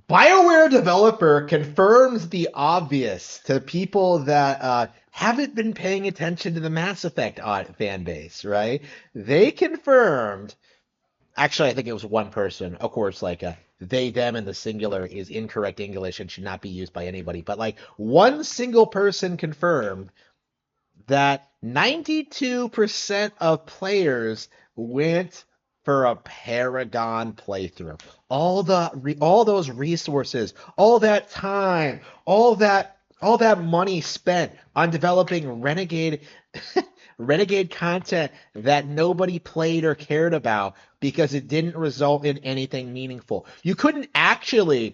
Bioware developer confirms the obvious to people that haven't been paying attention to the Mass Effect fan base, right? They confirmed, actually, I think it was one person, of course, like they, them, and the singular is incorrect English and should not be used by anybody, but like one single person confirmed that 92% of players went for a Paragon playthrough. All those resources, all that time, all that money spent on developing renegade content that nobody played or cared about because it didn't result in anything meaningful. You couldn't actually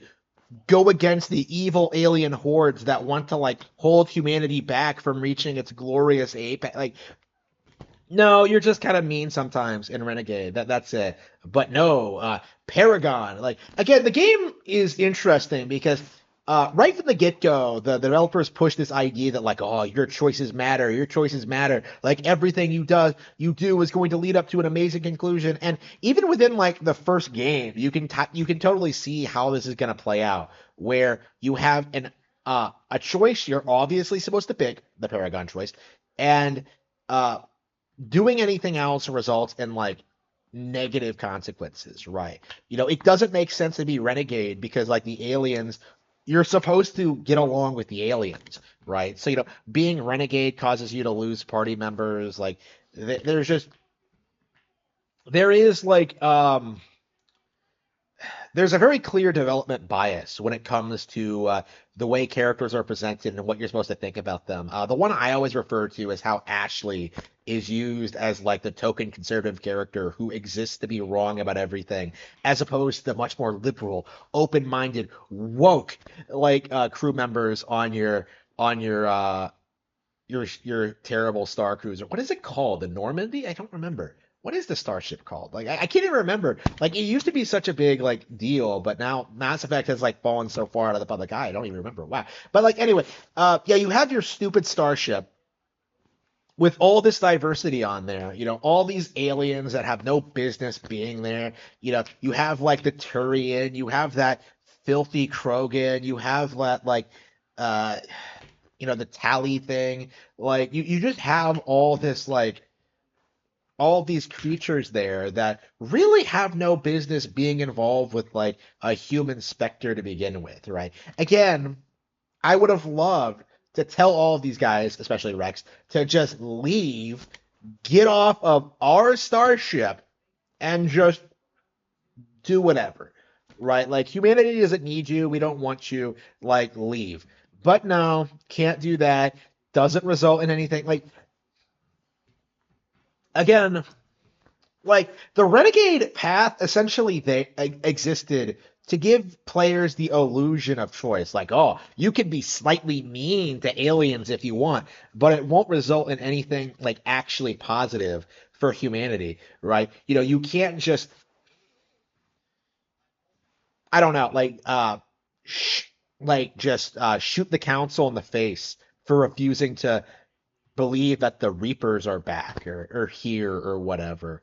go against the evil alien hordes that want to like hold humanity back from reaching its glorious apex. Like, no, you're just kind of mean sometimes in Renegade. That's it. But no, Paragon. Like again, the game is interesting because right from the get-go, the developers push this idea that like, oh, your choices matter. Your choices matter. Like everything you do is going to lead up to an amazing conclusion. And even within like the first game, you can totally see how this is going to play out, where you have a choice you're obviously supposed to pick, the Paragon choice, and uh doing anything else results in like negative consequences, right? It doesn't make sense to be renegade because like the aliens, you're supposed to get along with the aliens, right? So, being renegade causes you to lose party members. Like there's just there is like there's a very clear development bias when it comes to the way characters are presented and what you're supposed to think about them. The one I always refer to is how Ashley is used as like the token conservative character who exists to be wrong about everything, as opposed to the much more liberal, open-minded, woke like crew members on your terrible Star Cruiser. What is it called? The Normandy? I don't remember. What is the starship called? Like I can't even remember. Like it used to be such a big like deal, but now Mass Effect has like fallen so far out of the public eye. I don't even remember. Wow. But like anyway, yeah, you have your stupid starship with all this diversity on there, all these aliens that have no business being there. You have like the Turian, you have that filthy Krogan, you have that like uh the tally thing. Like you just have all these creatures there that really have no business being involved with like a human specter to begin with, right? Again, I would have loved to tell all of these guys, especially Rex, to just leave, get off of our starship, and just do whatever, right? Like humanity doesn't need you. We don't want you. Like leave. But no, can't do that. Doesn't result in anything. Like again, like the renegade path essentially they existed to give players the illusion of choice. Like, oh, you can be slightly mean to aliens if you want, but it won't result in anything like actually positive for humanity, right? You can't just, I don't know, like sh- just shoot the council in the face for refusing to believe that the Reapers are back or here or whatever.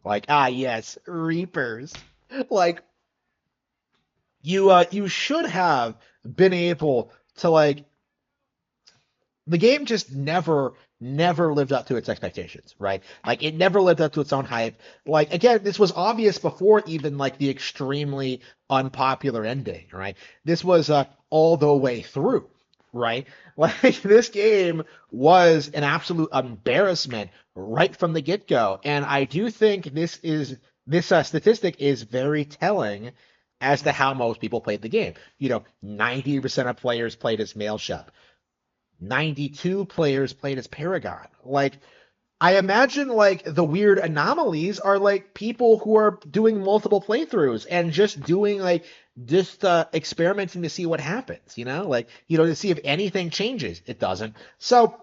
Like, yes, Reapers. Like you should have been able to like the game just never lived up to its expectations, right? Like it never lived up to its own hype. Like again, this was obvious before even like the extremely unpopular ending, right? This was all the way through, right? Like this game was an absolute embarrassment right from the get-go. And I do think this statistic is very telling as to how most people played the game. 90% of players played as mail shop. 92 players played as Paragon. Like, I imagine like the weird anomalies are like people who are doing multiple playthroughs and just experimenting to see what happens, like, to see if anything changes. It doesn't. So,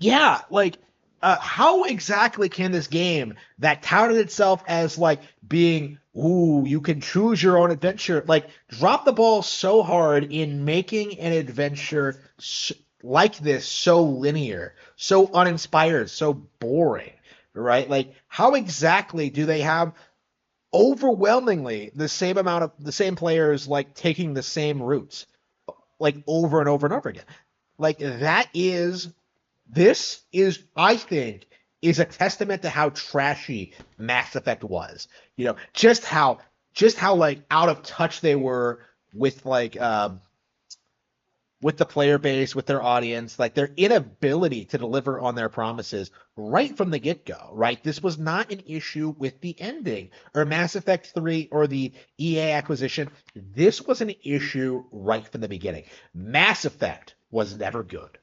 yeah, like how exactly can this game that touted itself as like being, ooh, you can choose your own adventure, like drop the ball so hard in making an adventure like this so linear, so uninspired, so boring, right? Like how exactly do they have overwhelmingly the same players like taking the same routes like over and over and over again. Like this is I think is a testament to how trashy Mass Effect was. You know, just how like out of touch they were with with the player base, with their audience, like their inability to deliver on their promises right from the get-go, right? This was not an issue with the ending or Mass Effect 3 or the EA acquisition. This was an issue right from the beginning. Mass Effect was never good.